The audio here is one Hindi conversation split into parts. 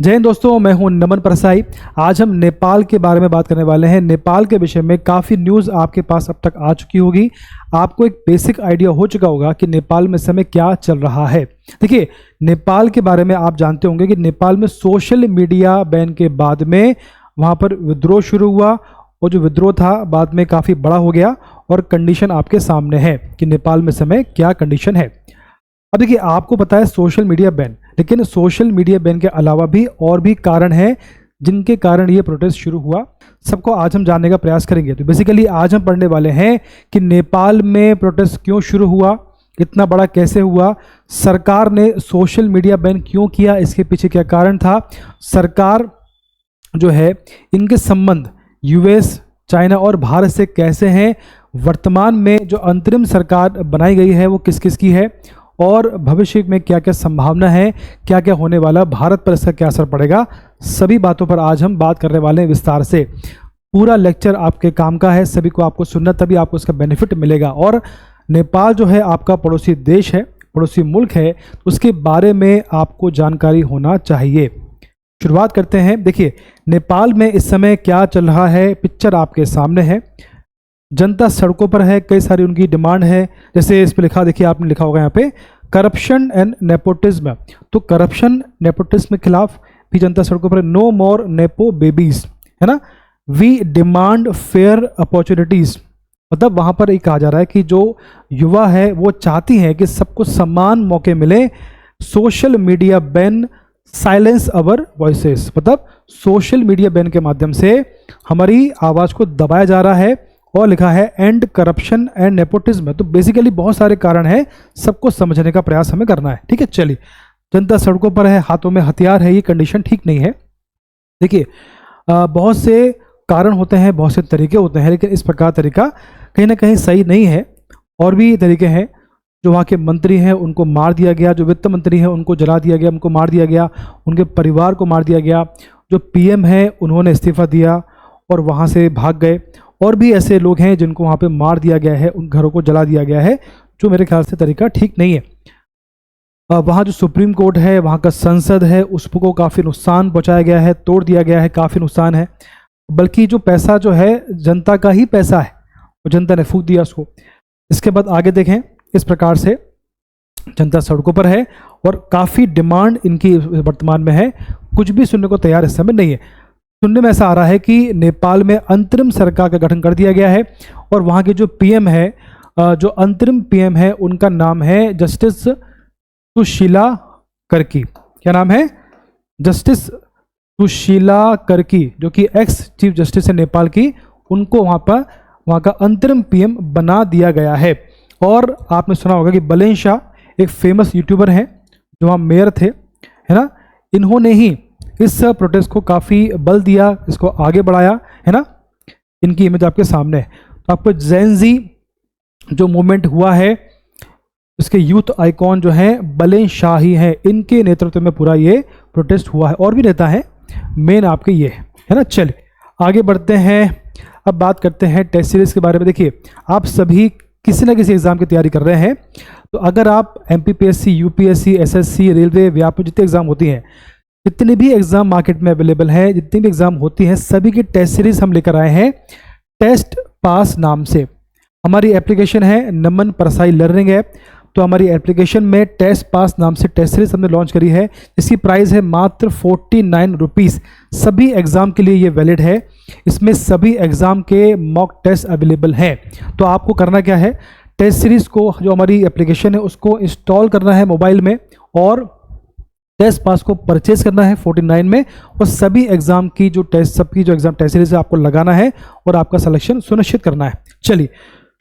जय हिंद दोस्तों, मैं हूं नमन परसाई। आज हम नेपाल के बारे में बात करने वाले हैं। नेपाल के विषय में काफ़ी न्यूज़ आपके पास अब तक आ चुकी होगी। आपको एक बेसिक आइडिया हो चुका होगा कि नेपाल में इस समय क्या चल रहा है। देखिए, नेपाल के बारे में आप जानते होंगे कि नेपाल में सोशल मीडिया बैन के बाद में वहाँ पर विद्रोह शुरू हुआ और जो विद्रोह था बाद में काफ़ी बड़ा हो गया और कंडीशन आपके सामने है कि नेपाल में इस समय क्या कंडीशन है। अब देखिए, आपको पता है सोशल मीडिया बैन, लेकिन सोशल मीडिया बैन के अलावा भी और भी कारण हैं जिनके कारण ये प्रोटेस्ट शुरू हुआ। सबको आज हम जानने का प्रयास करेंगे। तो बेसिकली आज हम पढ़ने वाले हैं कि नेपाल में प्रोटेस्ट क्यों शुरू हुआ, इतना बड़ा कैसे हुआ, सरकार ने सोशल मीडिया बैन क्यों किया, इसके पीछे क्या कारण था, सरकार जो है इनके संबंध यूएस, चाइना और भारत से कैसे हैं, वर्तमान में जो अंतरिम सरकार बनाई गई है वो किस किस की है और भविष्य में क्या क्या संभावना है, क्या क्या होने वाला, भारत पर इसका क्या असर पड़ेगा, सभी बातों पर आज हम बात करने वाले हैं विस्तार से। पूरा लेक्चर आपके काम का है, सभी को आपको सुनना, तभी आपको इसका बेनिफिट मिलेगा। और नेपाल जो है आपका पड़ोसी देश है, पड़ोसी मुल्क है, तो उसके बारे में आपको जानकारी होना चाहिए। शुरुआत करते हैं। देखिए, नेपाल में इस समय क्या चल रहा है, पिक्चर आपके सामने है। जनता सड़कों पर है, कई सारी उनकी डिमांड है। जैसे इस पर लिखा, देखिए आपने लिखा होगा यहाँ पे करप्शन एंड नेपोटिज्म। तो करप्शन नेपोटिज्म के खिलाफ भी जनता सड़कों पर। नो मोर नेपो बेबीज, है ना। वी डिमांड फेयर अपॉर्चुनिटीज, मतलब वहाँ पर ये कहा जा रहा है कि जो युवा है वो चाहती हैं कि सबको समान मौके मिले। सोशल मीडिया बैन साइलेंस अवर वॉइसेस, मतलब सोशल मीडिया बैन के माध्यम से हमारी आवाज़ को दबाया जा रहा है। और लिखा है एंड करप्शन एंड नेपोटिज्म। तो बेसिकली बहुत सारे कारण हैं, सबको समझने का प्रयास हमें करना है। ठीक है, चलिए। जनता सड़कों पर है, हाथों में हथियार है, ये कंडीशन ठीक नहीं है। देखिए, बहुत से कारण होते हैं, बहुत से तरीके होते हैं, लेकिन इस प्रकार तरीका कहीं ना कहीं सही नहीं है। और भी तरीके हैं। जो वहाँ के मंत्री हैं उनको मार दिया गया, जो वित्त मंत्री हैं उनको जला दिया गया, उनको मार दिया गया, उनके परिवार को मार दिया गया। जो पीएम है उन्होंने इस्तीफा दिया और वहाँ से भाग गए। और भी ऐसे लोग हैं जिनको वहाँ पे मार दिया गया है, उन घरों को जला दिया गया है, जो मेरे ख्याल से तरीका ठीक नहीं है। वहाँ जो सुप्रीम कोर्ट है, वहाँ का संसद है, उसको काफ़ी नुकसान पहुँचाया गया है, तोड़ दिया गया है, काफ़ी नुकसान है। बल्कि जो पैसा जो है जनता का ही पैसा है, वो जनता ने फूंक दिया उसको। इसके बाद आगे देखें, इस प्रकार से जनता सड़कों पर है और काफ़ी डिमांड इनकी वर्तमान में है। कुछ भी सुनने को तैयार इस समय नहीं है। सुनने में ऐसा आ रहा है कि नेपाल में अंतरिम सरकार का गठन कर दिया गया है और वहाँ के जो पीएम है, जो अंतरिम पीएम है, उनका नाम है जस्टिस सुशीला कार्की। क्या नाम है? जस्टिस सुशीला कार्की, जो कि एक्स चीफ जस्टिस है नेपाल की। उनको वहाँ का अंतरिम पीएम बना दिया गया है। और आपने सुना होगा कि बलेन शाह एक फेमस यूट्यूबर हैं जो वहाँ मेयर थे, है ना। इन्होंने ही इस प्रोटेस्ट को काफ़ी बल दिया, इसको आगे बढ़ाया, है ना। इनकी इमेज आपके सामने है। तो आपको जेन जी जो मूवमेंट हुआ है, उसके यूथ आइकॉन जो हैं बलेन शाह ही हैं। इनके नेतृत्व में पूरा ये प्रोटेस्ट हुआ है। और भी नेता हैं, मेन आपके ये है ना। चलिए आगे बढ़ते हैं। अब बात करते हैं टेस्ट सीरीज के बारे में। देखिए, आप सभी किसी न किसी एग्जाम की तैयारी कर रहे हैं। तो अगर आप MPPSC, UPSC, SSC, रेलवे, व्यापक जितने एग्जाम होती हैं, जितने भी एग्जाम मार्केट में अवेलेबल है, जितनी भी एग्जाम होती हैं, सभी की टेस्ट सीरीज हम लेकर आए हैं टेस्ट पास नाम से। हमारी एप्लीकेशन है नमन परसाई लर्निंग ऐप। तो हमारी एप्लीकेशन में टेस्ट पास नाम से टेस्ट सीरीज हमने लॉन्च करी है। इसकी प्राइस है मात्र 49 रुपीज़। सभी एग्जाम के लिए ये वैलिड है। इसमें सभी एग्जाम के मॉक टेस्ट अवेलेबल हैं। तो आपको करना क्या है, टेस्ट सीरीज को, जो हमारी एप्लीकेशन है, उसको इंस्टॉल करना है मोबाइल में और टेस्ट पास को परचेज करना है 49 में। और सभी एग्जाम की जो टेस्ट, सबकी जो एग्जाम टेस्ट सीरीज है आपको लगाना है और आपका सिलेक्शन सुनिश्चित करना है। चलिए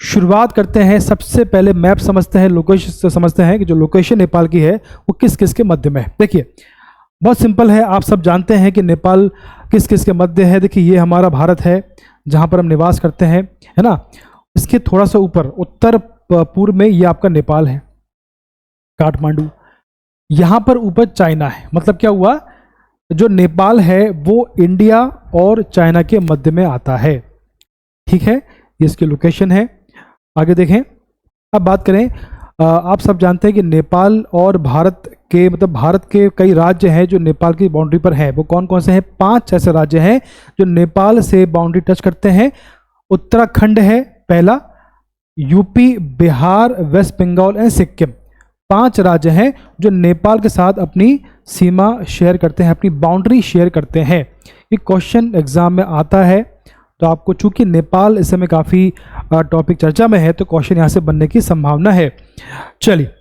शुरुआत करते हैं। सबसे पहले मैप समझते हैं, लोकेशन समझते हैं कि जो लोकेशन नेपाल की है वो किस किस के मध्य में है। देखिए, बहुत सिंपल है, आप सब जानते हैं कि नेपाल किस किस के मध्य है। देखिए, ये हमारा भारत है जहाँ पर हम निवास करते हैं, है ना। इसके थोड़ा सा ऊपर उत्तर पूर्व में ये आपका नेपाल है, काठमांडू। यहाँ पर ऊपर चाइना है। मतलब क्या हुआ, जो नेपाल है वो इंडिया और चाइना के मध्य में आता है। ठीक है, ये इसकी लोकेशन है। आगे देखें। अब बात करें, आप सब जानते हैं कि नेपाल और भारत के मतलब भारत के कई राज्य हैं जो नेपाल की बाउंड्री पर हैं। वो कौन कौन से हैं? 5 ऐसे राज्य हैं जो नेपाल से बाउंड्री टच करते हैं। उत्तराखंड है पहला, UP, Bihar, West Bengal and Sikkim. 5 राज्य हैं जो नेपाल के साथ अपनी सीमा शेयर करते हैं, अपनी बाउंड्री शेयर करते हैं। ये क्वेश्चन एग्जाम में आता है, तो आपको चूंकि नेपाल इस समय काफ़ी टॉपिक चर्चा में है, तो क्वेश्चन यहाँ से बनने की संभावना है। चलिए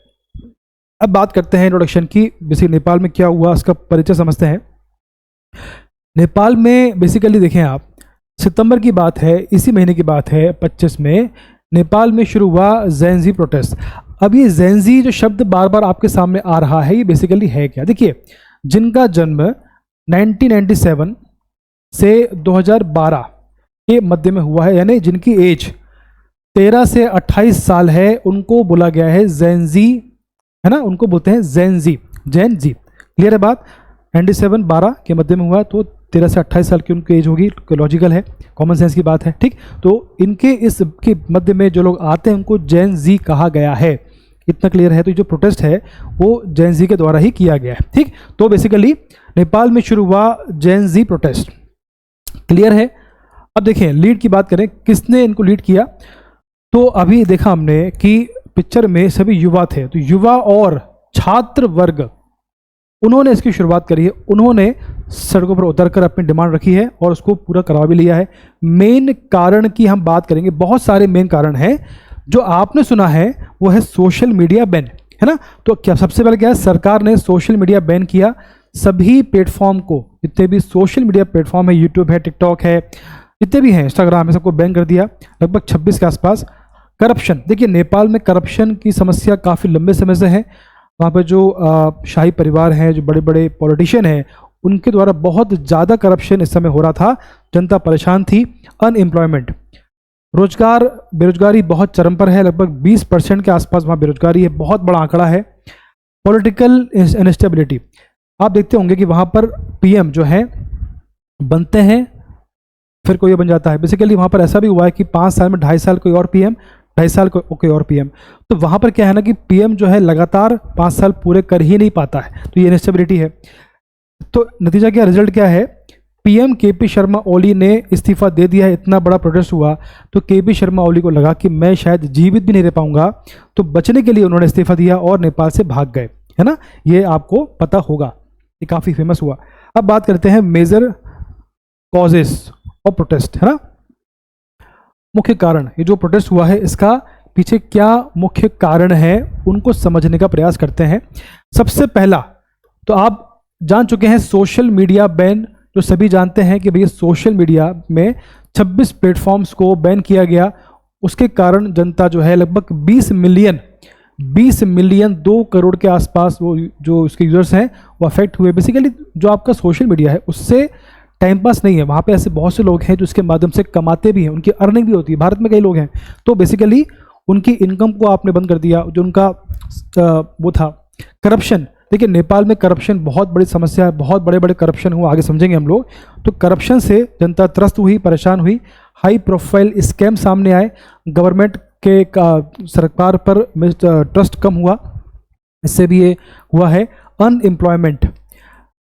अब बात करते हैं इंट्रोडक्शन की। बेसिक नेपाल में क्या हुआ उसका परिचय समझते हैं। नेपाल में बेसिकली देखें आप, सितंबर की बात है, इसी महीने की बात है 25 में, नेपाल में शुरू हुआ जेन-ज़ी प्रोटेस्ट। अब ये जेन-ज़ी जो शब्द बार बार आपके सामने आ रहा है, ये बेसिकली है क्या? देखिए, जिनका जन्म 1997 से 2012 के मध्य में हुआ है, यानी जिनकी एज 13 से 28 साल है, उनको बोला गया है जेन-ज़ी, है ना, उनको बोलते हैं जेन-ज़ी, जेन-ज़ी। क्लियर है बात? 97-12 के मध्य में हुआ, तो 13 से 28 साल की उनकी एज होगी। लॉजिकल है, कॉमन सेंस की बात है, ठीक। तो इनके इस के मध्य में जो लोग आते हैं उनको जेन-ज़ी कहा गया है। इतना क्लियर है? तो जो प्रोटेस्ट है वो जेन-ज़ी के द्वारा ही किया गया है, ठीक। तो बेसिकली नेपाल में शुरू हुआ जेन-ज़ी प्रोटेस्ट। क्लियर है? अब देखिए लीड की बात करें, किसने इनको लीड किया? तो अभी देखा हमने कि पिक्चर में सभी युवा थे, तो युवा और छात्र वर्ग उन्होंने इसकी शुरुआत करी है। उन्होंने सड़कों पर उतरकर अपनी डिमांड रखी है और उसको पूरा करवा भी लिया है। मेन कारण की हम बात करेंगे, बहुत सारे मेन कारण हैं। जो आपने सुना है वो है सोशल मीडिया बैन, है ना। तो क्या सबसे पहले क्या है, सरकार ने सोशल मीडिया बैन किया। सभी प्लेटफॉर्म को, जितने भी सोशल मीडिया प्लेटफॉर्म है, यूट्यूब है, टिकटॉक है, जितने भी हैं, इंस्टाग्राम है, सबको बैन कर दिया, लगभग 26 के आसपास। करप्शन, देखिए नेपाल में करप्शन की समस्या काफ़ी लंबे समय से है। वहाँ पर जो शाही परिवार हैं, जो बड़े बड़े पॉलिटिशियन हैं, उनके द्वारा बहुत ज़्यादा करप्शन इस समय हो रहा था। जनता परेशान थी। अनएम्प्लॉयमेंट, रोजगार, बेरोजगारी बहुत चरम पर है, लगभग 20% के आसपास वहाँ बेरोजगारी है, बहुत बड़ा आंकड़ा है। पॉलिटिकल इंस्टेबिलिटी, आप देखते होंगे कि वहाँ पर पीएम जो है बनते हैं, फिर कोई बन जाता है। बेसिकली वहाँ पर ऐसा भी हुआ है कि 5 साल में 2.5 साल कोई और पीएम, 2.5 साल कोई और पीएम। तो वहाँ पर क्या है ना कि पीएम जो है लगातार 5 साल पूरे कर ही नहीं पाता है, तो ये इंस्टेबिलिटी है। तो नतीजा क्या, रिजल्ट क्या है? पीएम केपी शर्मा ओली ने इस्तीफा दे दिया है। इतना बड़ा प्रोटेस्ट हुआ तो केपी शर्मा ओली को लगा कि मैं शायद जीवित भी नहीं रह पाऊंगा, तो बचने के लिए उन्होंने इस्तीफा दिया और नेपाल से भाग गए, है ना। ये आपको पता होगा, ये काफ़ी फेमस हुआ। अब बात करते हैं मेजर कॉजेस ऑफ प्रोटेस्ट, है ना। मुख्य कारण, ये जो प्रोटेस्ट हुआ है इसका पीछे क्या मुख्य कारण है, उनको समझने का प्रयास करते हैं। सबसे पहला तो आप जान चुके हैं सोशल मीडिया बैन, जो सभी जानते हैं कि भैया सोशल मीडिया में 26 प्लेटफॉर्म्स को बैन किया गया। उसके कारण जनता जो है लगभग 20 मिलियन 2 करोड़ के आसपास वो जो उसके यूजर्स हैं वो अफेक्ट हुए। बेसिकली जो आपका सोशल मीडिया है उससे टाइम पास नहीं है, वहाँ पे ऐसे बहुत से लोग हैं जो इसके माध्यम से कमाते भी हैं, उनकी अर्निंग भी होती है। भारत में कई लोग हैं, तो बेसिकली उनकी इनकम को आपने बंद कर दिया। जो उनका वो था करप्शन, देखिए नेपाल में करप्शन बहुत बड़ी समस्या है, बहुत बड़े बड़े करप्शन हुआ, आगे समझेंगे हम लोग। तो करप्शन से जनता त्रस्त हुई, परेशान हुई। हाई प्रोफाइल स्कैम सामने आए, गवर्नमेंट के सरकार पर ट्रस्ट कम हुआ, इससे भी ये हुआ है। अनएम्प्लॉयमेंट,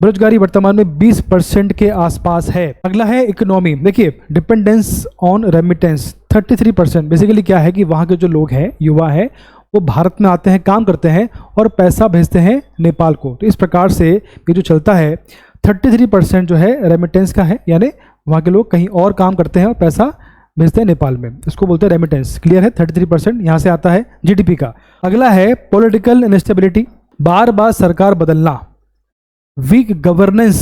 बेरोजगारी वर्तमान में 20% के आसपास है। अगला है इकोनॉमी, देखिए डिपेंडेंस ऑन रेमिटेंस 33%। बेसिकली क्या है कि वहाँ के जो लोग हैं, युवा हैं, वो भारत में आते हैं, काम करते हैं और पैसा भेजते हैं नेपाल को। तो इस प्रकार से ये जो चलता है 33% जो है रेमिटेंस का है, यानी वहाँ के लोग कहीं और काम करते हैं और पैसा भेजते हैं नेपाल में, इसको बोलते हैं रेमिटेंस। क्लियर है? 33% यहाँ से आता है जीडीपी का। अगला है पॉलिटिकल इनस्टेबिलिटी, बार बार सरकार बदलना वीक गवर्नेंस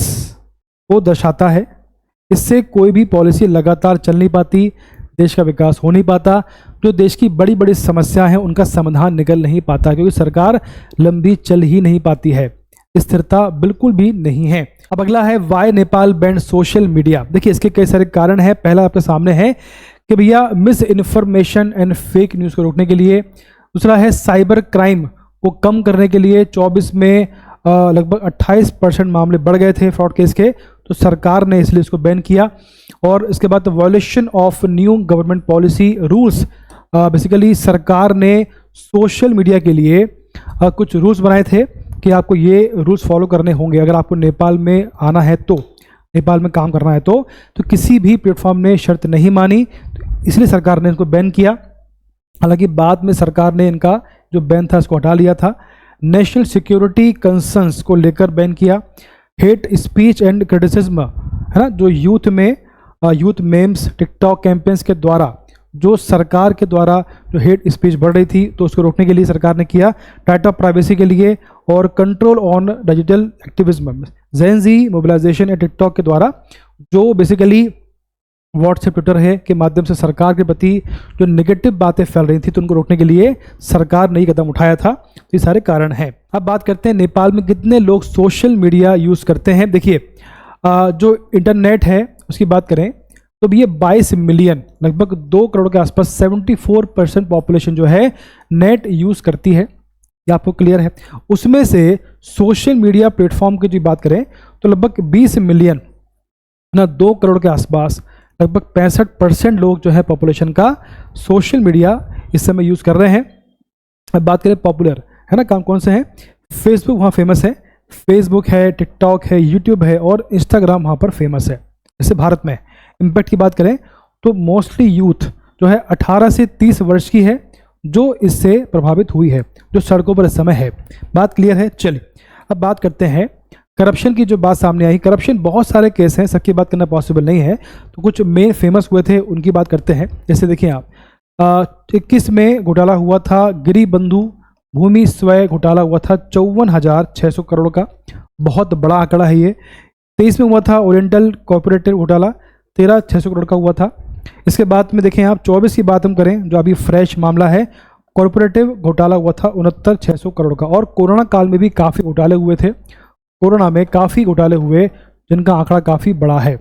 को दर्शाता है। इससे कोई भी पॉलिसी लगातार चल नहीं पाती, देश का विकास हो नहीं पाता, जो देश की बड़ी बड़ी समस्या हैं उनका समाधान निकल नहीं पाता, क्योंकि सरकार लंबी चल ही नहीं पाती है, स्थिरता बिल्कुल भी नहीं है। अब अगला है why Nepal banned social media. देखिए इसके कई सारे कारण हैं। पहला आपके सामने है कि भैया miss information and fake news को रोकने के लिए। दूसरा है साइबर क्राइम को कम करने के लिए। 24 में लगभग 28% मामले बढ़ गए थे फ्रॉड केस के, तो सरकार ने इसलिए इसको बैन किया। और इसके बाद violation of new government policy rules, basically सरकार ने सोशल मीडिया के लिए कुछ रूल्स बनाए थे कि आपको ये रूल्स फॉलो करने होंगे अगर आपको नेपाल में आना है तो, नेपाल में काम करना है तो किसी भी प्लेटफॉर्म ने शर्त नहीं मानी, तो इसलिए सरकार ने इनको बैन किया। हालांकि बाद में सरकार ने इनका जो बैन था इसको हटा लिया था। नेशनल सिक्योरिटी कंसर्न्स को लेकर बैन किया। हेट स्पीच एंड क्रिटिसिज्म, है ना, जो यूथ में यूथ मेम्स टिकटॉक कैंपेन्स के द्वारा जो सरकार के द्वारा जो हेट स्पीच बढ़ रही थी तो उसको रोकने के लिए सरकार ने किया। डाटा प्राइवेसी के लिए और control on digital activism, Gen mobilisation या टिकटॉक के द्वारा जो बेसिकली व्हाट्सएप ट्विटर है के माध्यम से सरकार के प्रति जो नेगेटिव बातें फैल रही थी तो उनको रोकने के लिए सरकार ने ये कदम उठाया था। तो ये सारे कारण हैं। अब बात करते हैं नेपाल में कितने लोग सोशल मीडिया यूज़ करते हैं। देखिए जो इंटरनेट है उसकी बात करें तो ये 22 मिलियन, लगभग 2 करोड़ के आसपास 74% पॉपुलेशन जो है नेट यूज़ करती है। ये आपको क्लियर है। उसमें से सोशल मीडिया प्लेटफॉर्म की जो बात करें तो लगभग 20 मिलियन ना 2 करोड़ के आसपास लगभग 65% लोग जो है पॉपुलेशन का सोशल मीडिया इस समय यूज़ कर रहे हैं। अब बात करें पॉपुलर, है ना, काम कौन से हैं। फेसबुक वहाँ फेमस है, फेसबुक है, टिकटॉक है, यूट्यूब है और इंस्टाग्राम वहाँ पर फेमस है। जैसे भारत में इम्पैक्ट की बात करें तो मोस्टली यूथ जो है 18 से 30 वर्ष की है जो इससे प्रभावित हुई है, जो सड़कों पर इस समय है। बात क्लियर है। चलिए अब बात करते हैं करप्शन की जो बात सामने आई। करप्शन बहुत सारे केस हैं, सबकी बात करना पॉसिबल नहीं है, तो कुछ मेन फेमस हुए थे उनकी बात करते हैं। जैसे देखिए आप 21 में घोटाला हुआ था गिरी बंधु भूमि स्वय घोटाला हुआ था 54,600 करोड़ का, बहुत बड़ा आंकड़ा है ये। 23 में हुआ था ओरिएंटल कॉर्पोरेटिव घोटाला 13,600 करोड़ का हुआ था। इसके बाद में देखें आप 24 की बात हम करें जो अभी फ्रेश मामला है, कॉर्पोरेटिव घोटाला हुआ था 69,600 करोड़ का। और कोरोना काल में भी काफ़ी घोटाले हुए थे, कोरोना में काफ़ी घोटाले हुए जिनका आंकड़ा काफ़ी बड़ा है।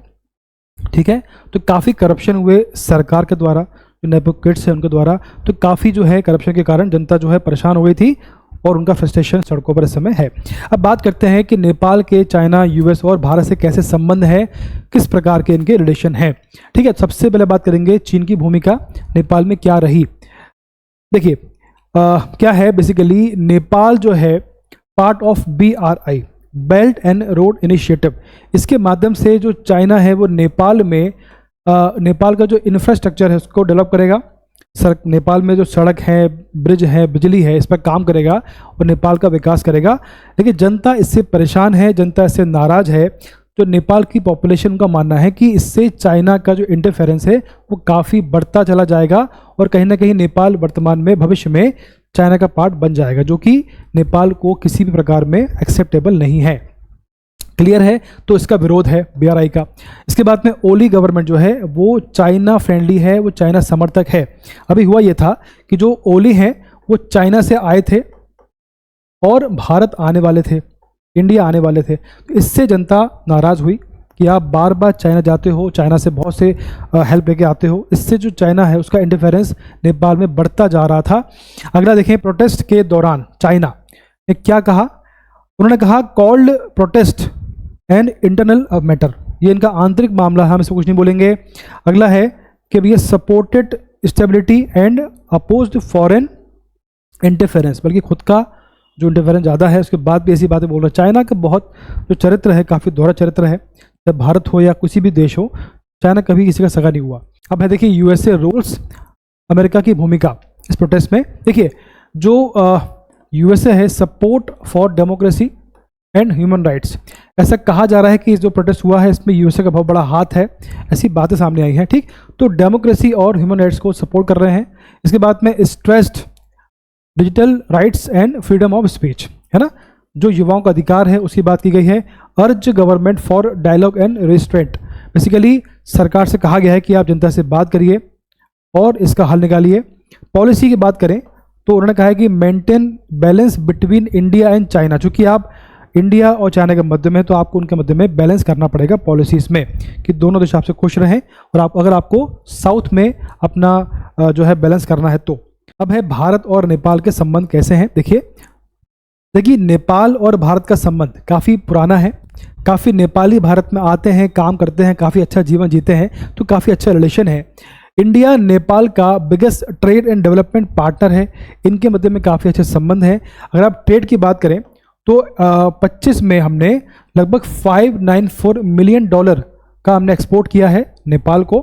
ठीक है, तो काफ़ी करप्शन हुए सरकार के द्वारा, जो नेपोक्रेट्स है उनके द्वारा, तो काफ़ी जो है करप्शन के कारण जनता जो है परेशान हो गई थी और उनका फ्रस्ट्रेशन सड़कों पर इस समय है। अब बात करते हैं कि नेपाल के चाइना, यूएस और भारत से कैसे संबंध है, किस प्रकार के इनके रिलेशन हैं। ठीक है, सबसे पहले बात करेंगे चीन की भूमिका नेपाल में क्या रही। देखिए क्या है, बेसिकली नेपाल जो है part of BRI belt and road initiative, इसके माध्यम से जो चाइना है वो नेपाल में नेपाल का जो इंफ्रास्ट्रक्चर है उसको डेवलप करेगा। नेपाल में जो सड़क है, ब्रिज है, बिजली है, इस पर काम करेगा और नेपाल का विकास करेगा। लेकिन जनता इससे परेशान है, जनता इससे नाराज़ है। जो नेपाल की पॉपुलेशन का मानना है कि इससे चाइना का जो इंटरफेरेंस है वो काफ़ी बढ़ता चला जाएगा और कहीं ना कहीं नेपाल वर्तमान में भविष्य में चाइना का पार्ट बन जाएगा, जो कि नेपाल को किसी भी प्रकार में एक्सेप्टेबल नहीं है। क्लियर है, तो इसका विरोध है BRI का। इसके बाद में ओली गवर्नमेंट जो है वो चाइना फ्रेंडली है, वो चाइना समर्थक है। अभी हुआ ये था कि जो ओली हैं वो चाइना से आए थे और भारत आने वाले थे, इंडिया आने वाले थे। तो इससे जनता नाराज़ हुई कि आप बार बार चाइना जाते हो, चाइना से बहुत से हेल्प लेके आते हो। इससे जो चाइना है उसका इंटरफेरेंस नेपाल में बढ़ता जा रहा था। अगला देखें, प्रोटेस्ट के दौरान चाइना ने क्या कहा। उन्होंने कहा called protest and internal matter, ये इनका आंतरिक मामला है, हम इसमें कुछ नहीं बोलेंगे। अगला है कि ये supported stability and opposed foreign interference, बल्कि खुद का जो इंटरफेरेंस ज़्यादा है उसके बाद भी ऐसी बातें बोल रहा है। चाइना का बहुत जो चरित्र है काफ़ी दोहरा चरित्र है, चाहे भारत हो या किसी भी देश हो, चाइना कभी किसी का सगा नहीं हुआ। अब है देखिए USA रूल्स, अमेरिका की भूमिका इस प्रोटेस्ट में। देखिए जो USA है support for democracy and human rights, ऐसा कहा जा रहा है कि जो प्रोटेस्ट हुआ है इसमें USA का बहुत बड़ा हाथ है, ऐसी बातें सामने आई हैं। ठीक, तो डेमोक्रेसी और ह्यूमन राइट्स को सपोर्ट कर रहे हैं। इसके बाद में stressed digital rights and freedom of speech, है ना, जो युवाओं का अधिकार है उसकी बात की गई है। Urge government for dialogue and restraint, basically सरकार से कहा गया है कि आप जनता से बात करिए और इसका हल निकालिए। पॉलिसी की बात करें तो उन्होंने कहा है कि maintain balance between India and China, चूँकि आप इंडिया और चाइना के मध्य में, तो आपको उनके मध्य में बैलेंस करना पड़ेगा पॉलिसीज़ में कि दोनों देश आपसे खुश रहें और आप अगर आपको साउथ में अपना जो है बैलेंस करना है तो। अब है भारत और नेपाल के संबंध कैसे हैं। देखिए नेपाल और भारत का संबंध काफ़ी पुराना है, काफ़ी नेपाली भारत में आते हैं, काम करते हैं, काफ़ी अच्छा जीवन जीते हैं, तो काफ़ी अच्छा रिलेशन है। इंडिया नेपाल का biggest trade and development partner है, इनके मध्य में काफ़ी अच्छे संबंध हैं। अगर आप ट्रेड की बात करें तो 25 में हमने लगभग $594 मिलियन का हमने एक्सपोर्ट किया है नेपाल को।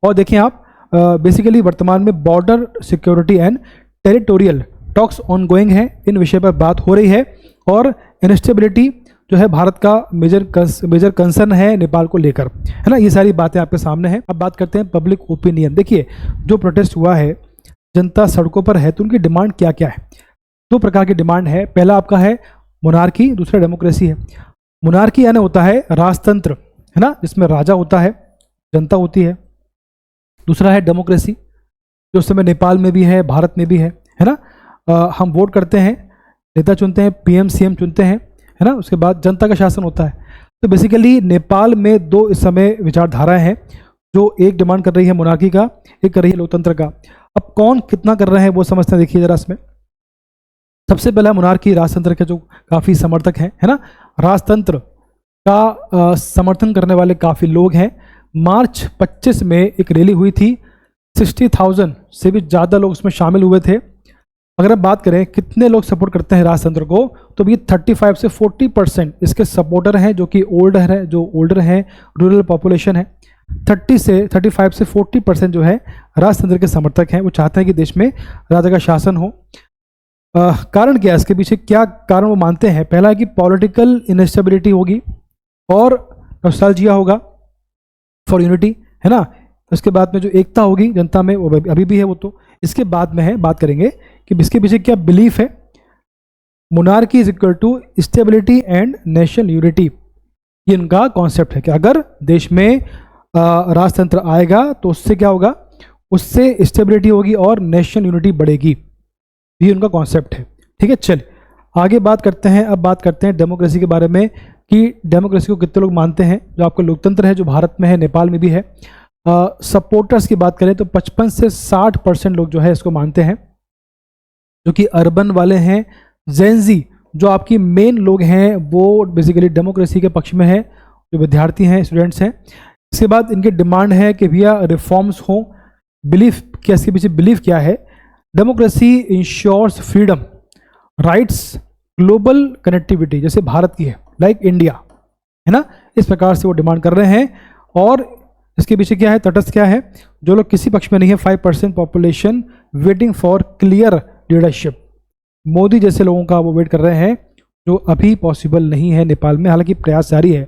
और देखें आप, बेसिकली वर्तमान में border security and territorial talks ongoing हैं, इन विषय पर बात हो रही है। और इंस्टेबिलिटी जो है भारत का मेजर कंसर्न है नेपाल को लेकर, है ना। ये सारी बातें आपके सामने हैं। अब बात करते हैं पब्लिक ओपिनियन। देखिए, जो प्रोटेस्ट हुआ है, जनता सड़कों पर है, तो उनकी डिमांड क्या क्या है। दो प्रकार की डिमांड है। पहला आपका है मोनार्की, दूसरा डेमोक्रेसी है। मोनार्की यानी होता है राजतंत्र, है ना, जिसमें राजा होता है, जनता होती है। दूसरा है डेमोक्रेसी, जो उस समय नेपाल में भी है, भारत में भी है ना। हम वोट करते हैं, नेता चुनते हैं, पीएम सीएम चुनते हैं, है ना। उसके बाद जनता का शासन होता है। तो बेसिकली नेपाल में दो इस समय विचारधाराएं हैं, जो एक डिमांड कर रही है मोनार्की का, एक कर रही है लोकतंत्र का। अब कौन कितना कर रहे हैं वो समझते हैं, देखिए जरा इसमें। सबसे पहला मोनार्की, राजतंत्र के जो काफ़ी समर्थक हैं, है ना। राजतंत्र का समर्थन करने वाले काफ़ी लोग हैं। मार्च 25 में एक रैली हुई थी, 60,000 से भी ज़्यादा लोग उसमें शामिल हुए थे। अगर आप बात करें कितने लोग सपोर्ट करते हैं राजतंत्र को, तो ये 35 से 40% इसके सपोर्टर हैं, जो कि ओल्डर हैं, रूरल पॉपुलेशन है। 35 से 40% जो है राजतंत्र के समर्थक हैं। वो चाहते हैं कि देश में राजा का शासन हो। कारण क्या है इसके पीछे, क्या कारण वो मानते हैं। पहला है कि पॉलिटिकल इनस्टेबिलिटी होगी और नॉस्टैल्जिया होगा फॉर यूनिटी, है ना। उसके बाद में जो एकता होगी जनता में, वो अभी भी है, वो तो इसके बाद में है। बात करेंगे कि इसके पीछे क्या बिलीफ है। Monarchy is equal to stability and national unity, ये उनका कॉन्सेप्ट है कि अगर देश में राजतंत्र आएगा तो उससे क्या होगा, उससे स्टेबिलिटी होगी और नेशनल यूनिटी बढ़ेगी। ये उनका कॉन्सेप्ट है। ठीक है, चलिए आगे बात करते हैं। अब बात करते हैं डेमोक्रेसी के बारे में, कि डेमोक्रेसी को कितने लोग मानते हैं। जो आपका लोकतंत्र है, जो भारत में है, नेपाल में भी है। सपोर्टर्स की बात करें तो 55 से 60% लोग जो है इसको मानते हैं, जो कि अर्बन वाले हैं। जेनजी जो आपकी मेन लोग हैं, वो बेसिकली डेमोक्रेसी के पक्ष में है, जो विद्यार्थी हैं, स्टूडेंट्स हैं। इसके बाद इनकी डिमांड है कि भैया रिफॉर्म्स हो। बिलीफ क्या, इसके पीछे बिलीफ क्या है। Democracy ensures freedom, rights, global connectivity, जैसे भारत की है, लाइक इंडिया, है ना। इस प्रकार से वो डिमांड कर रहे हैं। और इसके पीछे क्या है, तटस्थ क्या है, जो लोग किसी पक्ष में नहीं है। 5% population waiting for clear leadership, Modi जैसे लोगों का वो वेट कर रहे हैं, जो अभी पॉसिबल नहीं है नेपाल में, हालांकि प्रयास जारी है।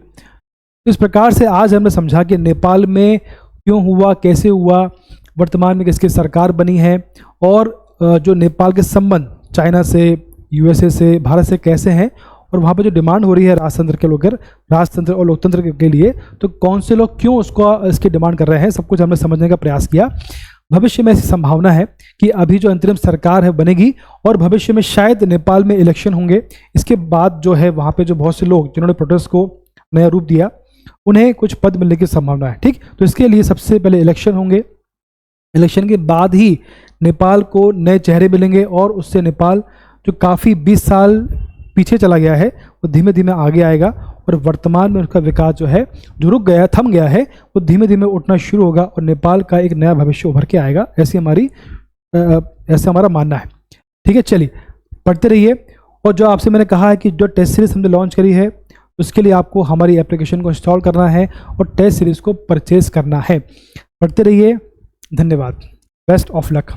इस प्रकार से आज हमने समझा कि नेपाल में क्यों हुआ, कैसे हुआ, वर्तमान में किसकी सरकार बनी है, और जो नेपाल के संबंध चाइना से, यूएसए से, भारत से कैसे हैं, और वहाँ पे जो डिमांड हो रही है राजतंत्र के लोग, राजतंत्र और लोकतंत्र के लिए, तो कौन से लोग क्यों इसकी डिमांड कर रहे हैं, सब कुछ हमने समझने का प्रयास किया। भविष्य में ऐसी संभावना है कि अभी जो अंतरिम सरकार है बनेगी, और भविष्य में शायद नेपाल में इलेक्शन होंगे। इसके बाद जो है वहाँ पे जो बहुत से लोग जिन्होंने प्रोटेस्ट को नया रूप दिया, उन्हें कुछ पद मिलने की संभावना है। ठीक, तो इसके लिए सबसे पहले इलेक्शन होंगे। इलेक्शन के बाद ही नेपाल को नए चेहरे मिलेंगे, और उससे नेपाल जो काफ़ी 20 साल पीछे चला गया है, वो धीमे धीमे आगे आएगा। और वर्तमान में उसका विकास जो है, जो रुक गया, थम गया है, वो धीमे धीमे उठना शुरू होगा, और नेपाल का एक नया भविष्य उभर के आएगा। ऐसा हमारा मानना है। ठीक है, चलिए पढ़ते रहिए। और जो आपसे मैंने कहा है कि जो टेस्ट सीरीज हमने लॉन्च करी है, उसके लिए आपको हमारी एप्लीकेशन को इंस्टॉल करना है और टेस्ट सीरीज को परचेज करना है। पढ़ते रहिए, धन्यवाद, बेस्ट ऑफ लक।